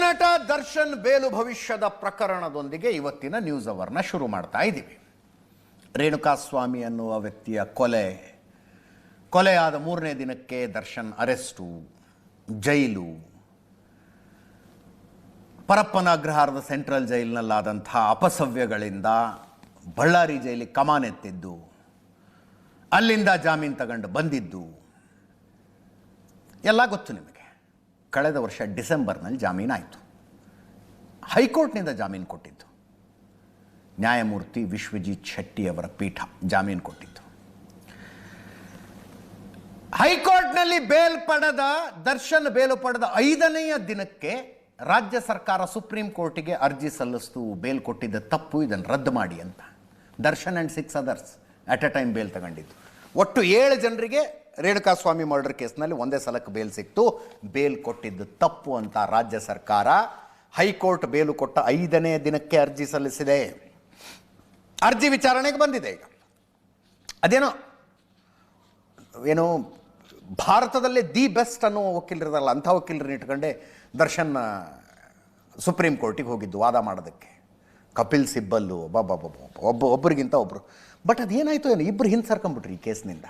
ನಟ ದರ್ಶನ್ ಬೇಲು ಭವಿಷ್ಯದ ಪ್ರಕರಣದೊಂದಿಗೆ ಇವತ್ತಿನ ನ್ಯೂಸ್ ಅವರ್ನ ಶುರು ಮಾಡ್ತಾ ಇದ್ದೀವಿ. ರೇಣುಕಾಸ್ವಾಮಿ ಅನ್ನುವ ವ್ಯಕ್ತಿಯ ಕೊಲೆಯಾದ 3ನೇ ದಿನಕ್ಕೆ ದರ್ಶನ್ ಅರೆಸ್ಟು, ಜೈಲು, ಪರಪ್ಪನ ಅಗ್ರಹಾರದ ಸೆಂಟ್ರಲ್ ಜೈಲಿನಲ್ಲಾದಂಥ ಅಪಸವ್ಯಗಳಿಂದ ಬಳ್ಳಾರಿ ಜೈಲಿಗೆ ಕಮಾನೆತ್ತಿದ್ದು, ಅಲ್ಲಿಂದ ಜಾಮೀನು ತಗೊಂಡು ಬಂದಿದ್ದು ಎಲ್ಲ ಗೊತ್ತು ನಿಮಗೆ. ಕಳೆದ ವರ್ಷ ಡಿಸೆಂಬರ್ನಲ್ಲಿ ಜಾಮೀನಾಯಿತು. ಹೈಕೋರ್ಟ್ನಿಂದ ಜಾಮೀನು ಕೊಟ್ಟಿದ್ದು ನ್ಯಾಯಮೂರ್ತಿ ವಿಶ್ವಜಿತ್ ಶೆಟ್ಟಿ ಅವರ ಪೀಠ ಜಾಮೀನು ಕೊಟ್ಟಿದ್ದು. ಹೈಕೋರ್ಟ್ನಲ್ಲಿ ದರ್ಶನ್ ಬೇಲು ಪಡೆದ 5ನೆಯ ದಿನಕ್ಕೆ ರಾಜ್ಯ ಸರ್ಕಾರ ಸುಪ್ರೀಂ ಕೋರ್ಟಿಗೆ ಅರ್ಜಿ ಸಲ್ಲಿಸ್ತು. ಬೇಲ್ ಕೊಟ್ಟಿದ್ದ ತಪ್ಪು, ಇದನ್ನು ರದ್ದು ಮಾಡಿ ಅಂತ. Darshan and 6 others at a time bail ತಗೊಂಡಿದ್ದು. ಒಟ್ಟು 7 ಜನರಿಗೆ ರೇಣುಕಾಸ್ವಾಮಿ ಮರ್ಡರ್ ಕೇಸ್ನಲ್ಲಿ ಒಂದೇ ಸಲಕ್ಕೆ ಬೇಲ್ ಸಿಕ್ತು. ಬೇಲ್ ಕೊಟ್ಟಿದ್ದು ತಪ್ಪು ಅಂತ ರಾಜ್ಯ ಸರ್ಕಾರ ಹೈಕೋರ್ಟ್ ಬೇಲು ಕೊಟ್ಟ 5ನೇ ದಿನಕ್ಕೆ ಅರ್ಜಿ ಸಲ್ಲಿಸಿದೆ. ಅರ್ಜಿ ವಿಚಾರಣೆಗೆ ಬಂದಿದೆ. ಈಗ ಏನು ಭಾರತದಲ್ಲೇ ದಿ ಬೆಸ್ಟ್ ಅನ್ನೋ ವಕೀಲರಿರಲ್ಲ, ಅಂಥ ವಕೀಲರನ್ನ ಇಟ್ಕೊಂಡೆ ದರ್ಶನ್ ಸುಪ್ರೀಂ ಕೋರ್ಟಿಗೆ ಹೋಗಿದ್ದು ವಾದ ಮಾಡೋದಕ್ಕೆ. ಕಪಿಲ್ ಸಿಬ್ಬಲ್ಲು ಒಬ್ಬರಿಗಿಂತ ಒಬ್ಬರು. ಬಟ್ ಅದೇನಾಯಿತು ಏನು, ಇಬ್ಬರು ಹಿಂದೆ ಸರ್ಕೊಂಬಿಟ್ರು ಈ ಕೇಸ್ನಿಂದ.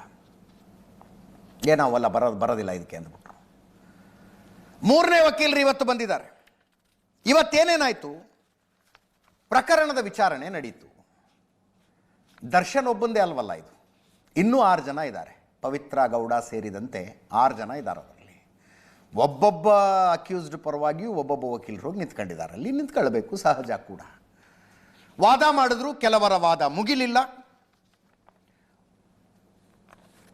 ಏನಾವಲ್ಲ ಬರೋದಿಲ್ಲ ಇದಕ್ಕೆ ಅಂದ್ಬಿಟ್ರು. 3ನೇ ವಕೀಲರು ಇವತ್ತು ಬಂದಿದ್ದಾರೆ. ಇವತ್ತೇನೇನಾಯಿತು, ಪ್ರಕರಣದ ವಿಚಾರಣೆ ನಡೀತು. ದರ್ಶನ್ ಒಬ್ಬಂದೇ ಅಲ್ವಲ್ಲ ಇದು, ಇನ್ನೂ 6 ಜನ ಇದ್ದಾರೆ. ಪವಿತ್ರ ಗೌಡ ಸೇರಿದಂತೆ 6 ಜನ ಇದ್ದಾರೆ. ಅದರಲ್ಲಿ ಒಬ್ಬೊಬ್ಬ ಅಕ್ಯೂಸ್ಡ್ ಪರವಾಗಿಯೂ ಒಬ್ಬೊಬ್ಬ ವಕೀಲರು ಹೋಗಿ ನಿಂತ್ಕೊಂಡಿದ್ದಾರೆ. ಅಲ್ಲಿ ನಿಂತ್ಕೊಳ್ಬೇಕು, ಸಹಜ ಕೂಡ. ವಾದ ಮಾಡಿದ್ರು, ಕೆಲವರ ವಾದ ಮುಗಿಲಿಲ್ಲ.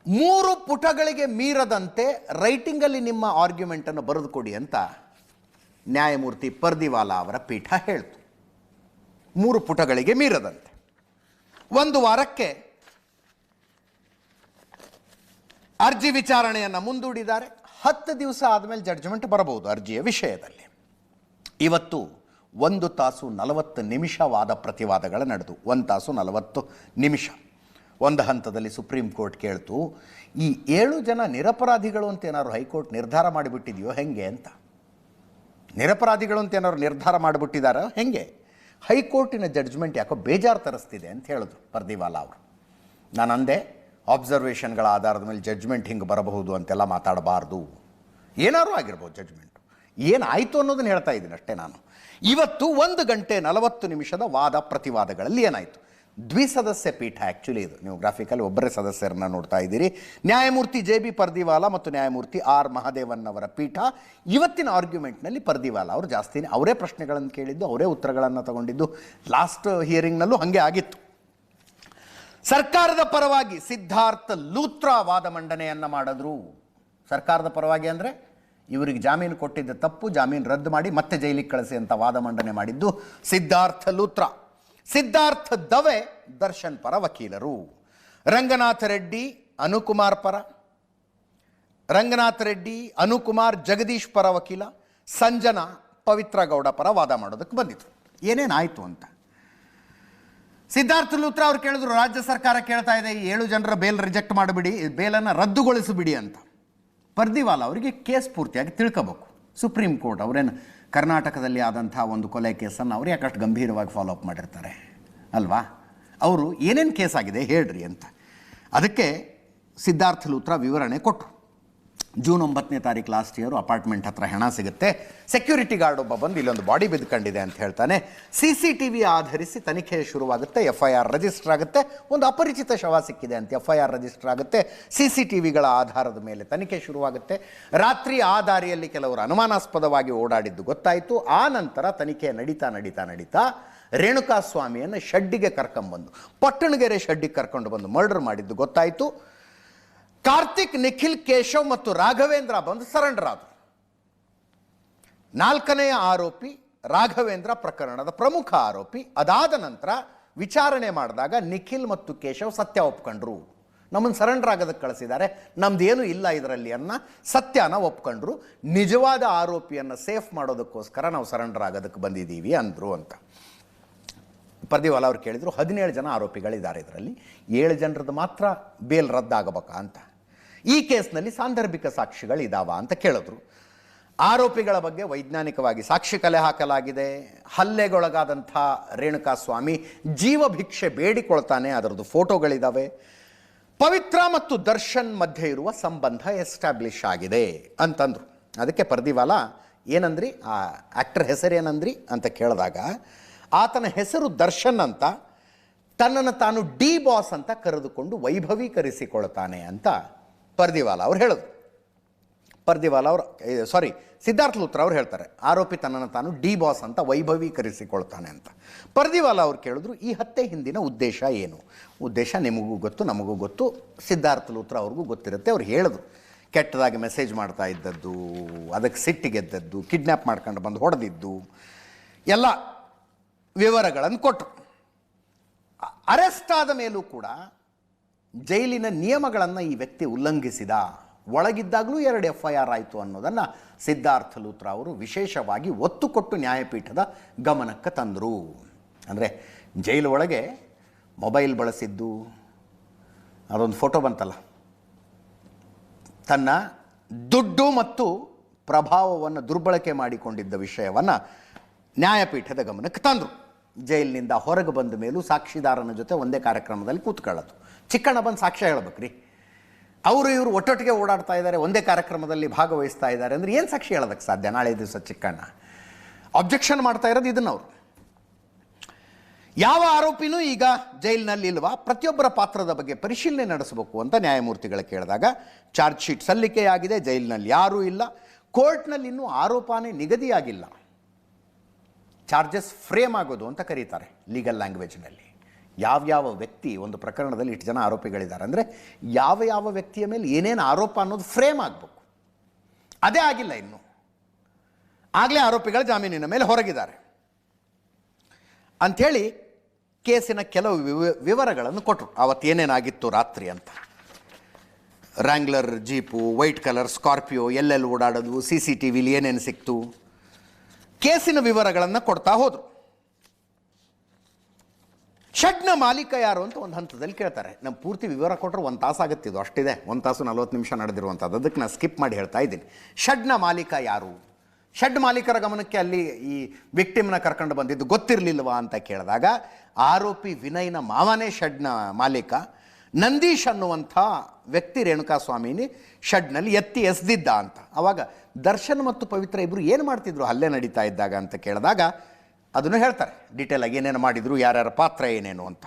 3 ಪುಟಗಳಿಗೆ ಮೀರದಂತೆ ರೈಟಿಂಗಲ್ಲಿ ನಿಮ್ಮ ಆರ್ಗ್ಯುಮೆಂಟನ್ನು ಬರೆದು ಕೊಡಿ ಅಂತ ನ್ಯಾಯಮೂರ್ತಿ ಪರ್ದಿವಾಲಾ ಅವರ ಪೀಠ ಹೇಳ್ತು. 3 ಪುಟಗಳಿಗೆ ಮೀರದಂತೆ. 1 ವಾರಕ್ಕೆ ಅರ್ಜಿ ವಿಚಾರಣೆಯನ್ನು ಮುಂದೂಡಿದ್ದಾರೆ. 10 ದಿವಸ ಆದಮೇಲೆ ಜಡ್ಜ್ಮೆಂಟ್ ಬರಬಹುದು ಅರ್ಜಿಯ ವಿಷಯದಲ್ಲಿ. ಇವತ್ತು 1 ತಾಸು 40 ನಿಮಿಷ ವಾದ ಪ್ರತಿವಾದಗಳು ನಡೆದು. 1 ತಾಸು 40 ನಿಮಿಷ. ಒಂದು ಹಂತದಲ್ಲಿ ಸುಪ್ರೀಂ ಕೋರ್ಟ್ ಕೇಳ್ತು, ಈ 7 ಜನ ನಿರಪರಾಧಿಗಳು ಅಂತ ಏನಾದ್ರು ಹೈಕೋರ್ಟ್ ನಿರ್ಧಾರ ಮಾಡಿಬಿಟ್ಟಿದೆಯೋ ಹೆಂಗೆ ಅಂತ. ನಿರಪರಾಧಿಗಳು ಅಂತ ಏನಾದ್ರು ನಿರ್ಧಾರ ಮಾಡಿಬಿಟ್ಟಿದಾರೋ ಹೆಂಗೆ, ಹೈಕೋರ್ಟಿನ ಜಡ್ಜ್ಮೆಂಟ್ ಯಾಕೋ ಬೇಜಾರು ತರಿಸ್ತಿದೆ ಅಂತ ಹೇಳಿದ್ರು ಪರ್ದಿವಾಲಾ ಅವರು. ನಾನು ಅಂದೆ, ಅಬ್ಸರ್ವೇಷನ್ಗಳ ಆಧಾರದ ಮೇಲೆ ಜಡ್ಜ್ಮೆಂಟ್ ಹಿಂಗೆ ಬರಬಹುದು ಅಂತೆಲ್ಲ ಮಾತಾಡಬಾರ್ದು. ಏನಾದ್ರು ಆಗಿರ್ಬೋದು ಜಡ್ಜ್ಮೆಂಟು, ಏನಾಯಿತು ಅನ್ನೋದನ್ನು ಹೇಳ್ತಾ ಇದ್ದೀನಿ ಅಷ್ಟೇ ನಾನು. ಇವತ್ತು 1 ಗಂಟೆ 40 ನಿಮಿಷದ ವಾದ ಪ್ರತಿವಾದಗಳಲ್ಲಿ ಏನಾಯಿತು. ದ್ವಿಸದಸ್ಯ ಪೀಠ ಆ್ಯಕ್ಚುಲಿ ಇದು. ನೀವು ಗ್ರಾಫಿಕಲ್ಲಿ ಒಬ್ಬರೇ ಸದಸ್ಯರನ್ನ ನೋಡ್ತಾ ಇದ್ದೀರಿ. ನ್ಯಾಯಮೂರ್ತಿ JB ಪರ್ದಿವಾಲಾ ಮತ್ತು ನ್ಯಾಯಮೂರ್ತಿ R ಮಹದೇವನ್ ಅವರ ಪೀಠ. ಇವತ್ತಿನ ಆರ್ಗ್ಯುಮೆಂಟ್ನಲ್ಲಿ ಪರ್ದಿವಾಲಾ ಅವರು ಜಾಸ್ತಿನೇ ಅವರೇ ಪ್ರಶ್ನೆಗಳನ್ನು ಕೇಳಿದ್ದು, ಅವರೇ ಉತ್ತರಗಳನ್ನು ತಗೊಂಡಿದ್ದು. ಲಾಸ್ಟ್ ಹಿಯರಿಂಗ್ನಲ್ಲೂ ಹಾಗೆ ಆಗಿತ್ತು. ಸರ್ಕಾರದ ಪರವಾಗಿ ಸಿದ್ಧಾರ್ಥ ಲೂತ್ರಾ ವಾದ ಮಂಡನೆಯನ್ನು ಮಾಡಿದ್ರು. ಸರ್ಕಾರದ ಪರವಾಗಿ ಅಂದರೆ ಇವರಿಗೆ ಜಾಮೀನು ಕೊಟ್ಟಿದ್ದ ತಪ್ಪು, ಜಾಮೀನು ರದ್ದು ಮಾಡಿ ಮತ್ತೆ ಜೈಲಿಗೆ ಕಳಿಸಿ ಅಂತ ವಾದ ಮಂಡನೆ ಮಾಡಿದ್ದು ಸಿದ್ಧಾರ್ಥ ಲೂತ್ರಾ. ಸಿದ್ಧಾರ್ಥ ದವೆ ದರ್ಶನ್ ಪರ ವಕೀಲರು. ರಂಗನಾಥ ರೆಡ್ಡಿ ಅನುಕುಮಾರ್ ಪರ, ರಂಗನಾಥ ರೆಡ್ಡಿ ಅನುಕುಮಾರ್ ಜಗದೀಶ್ ಪರ ವಕೀಲ, ಸಂಜನಾ ಪವಿತ್ರ ಗೌಡ ಪರ ವಾದ ಮಾಡೋದಕ್ಕೆ ಬಂದಿದ್ರು. ಏನೇನಾಯಿತು ಅಂತ ಸಿದ್ಧಾರ್ಥ ಲೂತ್ರಾ ಅವ್ರು ಕೇಳಿದ್ರು, ರಾಜ್ಯ ಸರ್ಕಾರ ಕೇಳ್ತಾ ಇದೆ ಈ 7 ಜನರ ಬೇಲ್ ರಿಜೆಕ್ಟ್ ಮಾಡಿಬಿಡಿ, ಬೇಲನ್ನು ರದ್ದುಗೊಳಿಸಿಬಿಡಿ ಅಂತ. ಪರ್ದಿವಾಲಾ ಅವರಿಗೆ ಕೇಸ್ ಪೂರ್ತಿಯಾಗಿ ತಿಳ್ಕೋಬೇಕು. ಸುಪ್ರೀಂ ಕೋರ್ಟ್ ಅವರೇನು ಕರ್ನಾಟಕದಲ್ಲಿ ಆದಂಥ ಒಂದು ಕೊಲೆ ಕೇಸನ್ನು ಅವ್ರು ಯಾಕಷ್ಟು ಗಂಭೀರವಾಗಿ ಫಾಲೋ ಅಪ್ ಮಾಡಿರ್ತಾರೆ ಅಲ್ವಾ. ಅವರು ಏನೇನು ಕೇಸ್ ಆಗಿದೆ ಹೇಳ್ರಿ ಅಂತ. ಅದಕ್ಕೆ ಸಿದ್ಧಾರ್ಥ ಲೂತ್ರಾ ವಿವರಣೆ ಕೊಟ್ಟರು. ಜೂನ್ 9ನೇ ತಾರೀಕು ಲಾಸ್ಟ್ ಇಯರು ಅಪಾರ್ಟ್ಮೆಂಟ್ ಹತ್ರ ಹೆಣ ಸಿಗುತ್ತೆ. ಸೆಕ್ಯೂರಿಟಿ ಗಾರ್ಡ್ ಒಬ್ಬ ಬಂದು ಇಲ್ಲೊಂದು ಬಾಡಿ ಬಿದ್ದುಕೊಂಡಿದೆ ಅಂತ ಹೇಳ್ತಾನೆ. CCTV ಆಧರಿಸಿ ತನಿಖೆ ಶುರುವಾಗುತ್ತೆ. FIR ರಿಜಿಸ್ಟರ್ ಆಗುತ್ತೆ. ಒಂದು ಅಪರಿಚಿತ ಶವ ಸಿಕ್ಕಿದೆ ಅಂತ FIR ರಿಜಿಸ್ಟರ್ ಆಗುತ್ತೆ. CCTVಗಳ ಆಧಾರದ ಮೇಲೆ ತನಿಖೆ ಶುರುವಾಗುತ್ತೆ. ರಾತ್ರಿ ಆ ದಾರಿಯಲ್ಲಿ ಕೆಲವರು ಅನುಮಾನಾಸ್ಪದವಾಗಿ ಓಡಾಡಿದ್ದು ಗೊತ್ತಾಯಿತು. ಆ ನಂತರ ತನಿಖೆ ನಡೀತಾ ರೇಣುಕಾಸ್ವಾಮಿಯನ್ನು ಶೆಡ್ಡಿಗೆ ಕರ್ಕೊಂಡ್ಬಂದು, ಪಟ್ಟಣಗೆರೆ ಶೆಡ್ಡಿಗೆ ಕರ್ಕೊಂಡು ಬಂದು ಮರ್ಡರ್ ಮಾಡಿದ್ದು ಗೊತ್ತಾಯಿತು. ಕಾರ್ತಿಕ್, ನಿಖಿಲ್, ಕೇಶವ್ ಮತ್ತು ರಾಘವೇಂದ್ರ ಬಂದು ಸರೆಂಡರ್ ಆದರು. 4ನೆಯ ಆರೋಪಿ ರಾಘವೇಂದ್ರ ಪ್ರಕರಣದ ಪ್ರಮುಖ ಆರೋಪಿ. ಅದಾದ ನಂತರ ವಿಚಾರಣೆ ಮಾಡಿದಾಗ ನಿಖಿಲ್ ಮತ್ತು ಕೇಶವ್ ಸತ್ಯ ಒಪ್ಕೊಂಡ್ರು. ನಮ್ಮನ್ನು ಸರೆಂಡರ್ ಆಗೋದಕ್ಕೆ ಕಳಿಸಿದ್ದಾರೆ, ನಮ್ದೇನು ಇಲ್ಲ ಇದರಲ್ಲಿ ಅನ್ನೋ ಸತ್ಯನ ಒಪ್ಕೊಂಡ್ರು. ನಿಜವಾದ ಆರೋಪಿಯನ್ನು ಸೇಫ್ ಮಾಡೋದಕ್ಕೋಸ್ಕರ ನಾವು ಸರೆಂಡರ್ ಆಗೋದಕ್ಕೆ ಬಂದಿದ್ದೀವಿ ಅಂದರು ಅಂತ ಪರ್ದಿವಾಲಾ ಅವ್ರು ಕೇಳಿದರು. 17 ಜನ ಆರೋಪಿಗಳಿದ್ದಾರೆ ಇದರಲ್ಲಿ, 7 ಜನರದ್ದು ಮಾತ್ರ ಬೇಲ್ ರದ್ದಾಗಬೇಕಾ ಅಂತ. ಈ ಕೇಸ್ನಲ್ಲಿ ಸಾಂದರ್ಭಿಕ ಸಾಕ್ಷಿಗಳಿದಾವ ಅಂತ ಕೇಳಿದ್ರು. ಆರೋಪಿಗಳ ಬಗ್ಗೆ ವೈಜ್ಞಾನಿಕವಾಗಿ ಸಾಕ್ಷಿ ಕಲೆ ಹಾಕಲಾಗಿದೆ. ಹಲ್ಲೆಗೊಳಗಾದಂಥ ರೇಣುಕಾಸ್ವಾಮಿ ಜೀವಭಿಕ್ಷೆ ಬೇಡಿಕೊಳ್ತಾನೆ, ಅದರದ್ದು ಫೋಟೋಗಳಿದ್ದಾವೆ. ಪವಿತ್ರ ಮತ್ತು ದರ್ಶನ್ ಮಧ್ಯೆ ಇರುವ ಸಂಬಂಧ ಎಸ್ಟಾಬ್ಲಿಷ್ ಆಗಿದೆ ಅಂತಂದರು. ಅದಕ್ಕೆ ಪರ್ದಿವಾಲಾ ಏನಂದ್ರಿ, ಆ ಆ್ಯಕ್ಟರ್ ಹೆಸರೇನಂದ್ರಿ ಅಂತ ಕೇಳಿದಾಗ ಆತನ ಹೆಸರು ದರ್ಶನ್ ಅಂತ, ತನ್ನನ್ನು ತಾನು ಡಿ ಬಾಸ್ ಅಂತ ಕರೆದುಕೊಂಡು ವೈಭವೀಕರಿಸಿಕೊಳ್ತಾನೆ ಅಂತ ಪರ್ದಿವಾಲಾ ಅವ್ರು ಹೇಳಿದ್ರು. ಪರ್ದಿವಾಲಾ ಅವರು ಸಿದ್ಧಾರ್ಥ ಲೂಥ್ರಾ ಅವ್ರು ಹೇಳ್ತಾರೆ, ಆರೋಪಿ ತನ್ನನ್ನು ತಾನು ಡಿ ಬಾಸ್ ಅಂತ ವೈಭವೀಕರಿಸಿಕೊಳ್ತಾನೆ ಅಂತ. ಪರ್ದಿವಾಲಾ ಅವ್ರು ಕೇಳಿದ್ರು, ಈ ಹತ್ಯೆ ಹಿಂದಿನ ಉದ್ದೇಶ ಏನು? ಉದ್ದೇಶ ನಿಮಗೂ ಗೊತ್ತು, ನಮಗೂ ಗೊತ್ತು, ಸಿದ್ಧಾರ್ಥ ಲೂಥ್ರಾ ಅವ್ರಿಗೂ ಗೊತ್ತಿರುತ್ತೆ. ಅವ್ರು ಹೇಳಿದ್ರು, ಕೆಟ್ಟದಾಗಿ ಮೆಸೇಜ್ ಮಾಡ್ತಾ ಇದ್ದದ್ದು, ಅದಕ್ಕೆ ಸಿಟ್ಟಿಗೆದ್ದದ್ದು, ಕಿಡ್ನ್ಯಾಪ್ ಮಾಡ್ಕೊಂಡು ಬಂದು ಹೊಡೆದಿದ್ದು, ಎಲ್ಲ ವಿವರಗಳನ್ನು ಕೊಟ್ಟರು. ಅರೆಸ್ಟ್ ಆದ ಮೇಲೂ ಕೂಡ ಜೈಲಿನ ನಿಯಮಗಳನ್ನು ಈ ವ್ಯಕ್ತಿ ಉಲ್ಲಂಘಿಸಿದ, ಒಳಗಿದ್ದಾಗಲೂ 2 FIR ಆಯಿತು ಅನ್ನೋದನ್ನು ಸಿದ್ಧಾರ್ಥ ಲೂಥ್ರಾ ಅವರು ವಿಶೇಷವಾಗಿ ಒತ್ತು ಕೊಟ್ಟು ನ್ಯಾಯಪೀಠದ ಗಮನಕ್ಕೆ ತಂದರು. ಅಂದರೆ ಜೈಲು ಒಳಗೆ ಮೊಬೈಲ್ ಬಳಸಿದ್ದು, ಅದೊಂದು ಫೋಟೋ ಬಂತಲ್ಲ, ತನ್ನ ದುಡ್ಡು ಮತ್ತು ಪ್ರಭಾವವನ್ನು ದುರ್ಬಳಕೆ ಮಾಡಿಕೊಂಡಿದ್ದ ವಿಷಯವನ್ನು ನ್ಯಾಯಪೀಠದ ಗಮನಕ್ಕೆ ತಂದರು. ಜೈಲಿನಿಂದ ಹೊರಗೆ ಬಂದ ಮೇಲೂ ಸಾಕ್ಷಿದಾರನ ಜೊತೆ ಒಂದೇ ಕಾರ್ಯಕ್ರಮದಲ್ಲಿ ಕೂತ್ಕೊಳ್ಳೋದು. ಚಿಕ್ಕಣ್ಣ ಬಂದು ಸಾಕ್ಷ್ಯ ಹೇಳ್ಬೇಕ್ರಿ, ಅವರು ಇವರು ಒಟ್ಟೊಟ್ಟಿಗೆ ಓಡಾಡ್ತಾ ಇದ್ದಾರೆ, ಒಂದೇ ಕಾರ್ಯಕ್ರಮದಲ್ಲಿ ಭಾಗವಹಿಸ್ತಾ ಇದ್ದಾರೆ ಅಂದರೆ ಏನು ಸಾಕ್ಷಿ ಹೇಳೋದಕ್ಕೆ ಸಾಧ್ಯ? ನಾಳೆ ದಿವಸ ಚಿಕ್ಕಣ್ಣ ಅಬ್ಜೆಕ್ಷನ್ ಮಾಡ್ತಾ ಇರೋದು ಇದನ್ನವರು. ಯಾವ ಆರೋಪಿನೂ ಈಗ ಜೈಲಿನಲ್ಲಿ ಇಲ್ವಾ? ಪ್ರತಿಯೊಬ್ಬರ ಪಾತ್ರದ ಬಗ್ಗೆ ಪರಿಶೀಲನೆ ನಡೆಸಬೇಕು ಅಂತ ನ್ಯಾಯಮೂರ್ತಿಗಳು ಕೇಳಿದಾಗ ಚಾರ್ಜ್ ಶೀಟ್ ಸಲ್ಲಿಕೆಯಾಗಿದೆ, ಜೈಲಿನಲ್ಲಿ ಯಾರೂ ಇಲ್ಲ, ಕೋರ್ಟ್ನಲ್ಲಿ ಇನ್ನೂ ಆರೋಪನೇ ನಿಗದಿಯಾಗಿಲ್ಲ. ಚಾರ್ಜಸ್ ಫ್ರೇಮ್ ಆಗೋದು ಅಂತ ಕರೀತಾರೆ ಲೀಗಲ್ ಲ್ಯಾಂಗ್ವೇಜ್ನಲ್ಲಿ. ಯಾವ್ಯಾವ ವ್ಯಕ್ತಿ ಒಂದು ಪ್ರಕರಣದಲ್ಲಿ ಇಷ್ಟು ಜನ ಆರೋಪಿಗಳಿದ್ದಾರೆ ಅಂದರೆ ಯಾವ ವ್ಯಕ್ತಿಯ ಮೇಲೆ ಏನೇನು ಆರೋಪ ಅನ್ನೋದು ಫ್ರೇಮ್ ಆಗಬೇಕು. ಅದೇ ಆಗಿಲ್ಲ ಇನ್ನು. ಆಗಲೇ ಆರೋಪಿಗಳು ಜಾಮೀನಿನ ಮೇಲೆ ಹೊರಗಿದ್ದಾರೆ ಅಂಥೇಳಿ ಕೇಸಿನ ಕೆಲವು ವಿವರಗಳನ್ನು ಕೊಟ್ಟರು. ಅವತ್ತು ಏನೇನಾಗಿತ್ತು ರಾತ್ರಿ ಅಂತ. Wrangler jeep, white colour Scorpio, ಎಲ್ಲೆಲ್ಲಿ ಓಡಾಡೋದು, CCTV ಏನೇನು ಸಿಕ್ತು, ಕೇಸಿನ ವಿವರಗಳನ್ನು ಕೊಡ್ತಾ ಹೋದರು. ಶೆಡ್ನ ಮಾಲೀಕ ಯಾರು ಅಂತ ಒಂದು ಹಂತದಲ್ಲಿ ಕೇಳ್ತಾರೆ. ನಮ್ಮ ಪೂರ್ತಿ ವಿವರ ಕೊಟ್ಟರೆ 1 ತಾಸು ಆಗುತ್ತಿದ್ದು, ಅಷ್ಟಿದೆ, 1 ತಾಸು 40 ನಿಮಿಷ ನಡೆದಿರುವಂಥದ್ದು. ಅದಕ್ಕೆ ನಾನು ಸ್ಕಿಪ್ ಮಾಡಿ ಹೇಳ್ತಾ ಇದ್ದೀನಿ. ಶೆಡ್ನ ಮಾಲೀಕ ಯಾರು? ಶೆಡ್ ಮಾಲೀಕರ ಗಮನಕ್ಕೆ ಅಲ್ಲಿ ಈ ವಿಕ್ಟಿಮ್ನ ಕರ್ಕೊಂಡು ಬಂದಿದ್ದು ಗೊತ್ತಿರಲಿಲ್ವಾ ಅಂತ ಕೇಳಿದಾಗ ಆರೋಪಿ ವಿನಯ್ನ ಮಾವನೇ ಶೆಡ್ನ ಮಾಲೀಕ. ನಂದೀಶ್ ಅನ್ನುವಂಥ ವ್ಯಕ್ತಿ ರೇಣುಕಾಸ್ವಾಮಿನಿ ಶೆಡ್ನಲ್ಲಿ ಎಸೆದಿದ್ದ ಅಂತ. ಆವಾಗ ದರ್ಶನ್ ಮತ್ತು ಪವಿತ್ರ ಇಬ್ಬರು ಏನು ಮಾಡ್ತಿದ್ರು ಹಲ್ಲೆ ನಡೀತಾ ಇದ್ದಾಗ ಅಂತ ಕೇಳಿದಾಗ ಅದನ್ನು ಹೇಳ್ತಾರೆ ಡೀಟೇಲಾಗಿ, ಏನೇನು ಮಾಡಿದ್ರು, ಯಾರ್ಯಾರ ಪಾತ್ರ ಏನೇನು ಅಂತ.